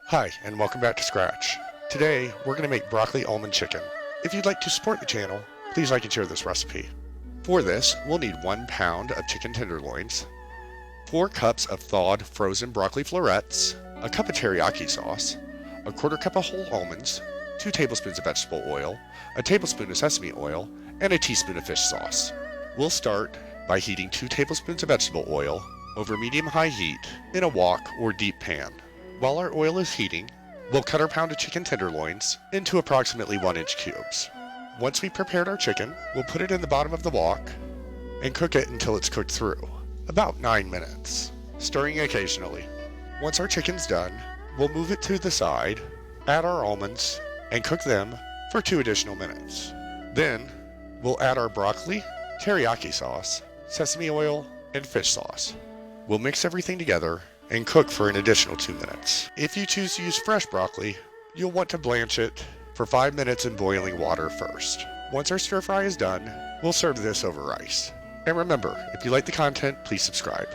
Hi, and welcome back to Scratch. Today, we're going to make broccoli almond chicken. If you'd like to support the channel, please like and share this recipe. For this, we'll need 1 pound of chicken tenderloins, 4 cups of thawed frozen broccoli florets, a cup of teriyaki sauce, a 1/4 cup of whole almonds, 2 tablespoons of vegetable oil, a tablespoon of sesame oil, and a teaspoon of fish sauce. We'll start by heating 2 tablespoons of vegetable oil over medium-high heat in a wok or deep pan. While our oil is heating, we'll cut our pound of chicken tenderloins into approximately 1-inch cubes. Once we've prepared our chicken, we'll put it in the bottom of the wok and cook it until it's cooked through, about 9 minutes, stirring occasionally. Once our chicken's done, we'll move it to the side, add our almonds, and cook them for 2 additional minutes. Then, we'll add our broccoli, teriyaki sauce, sesame oil, and fish sauce. We'll mix everything together and cook for an additional 2 minutes. If you choose to use fresh broccoli, you'll want to blanch it for 5 minutes in boiling water first. Once our stir fry is done, we'll serve this over rice. And remember, if you like the content, please subscribe.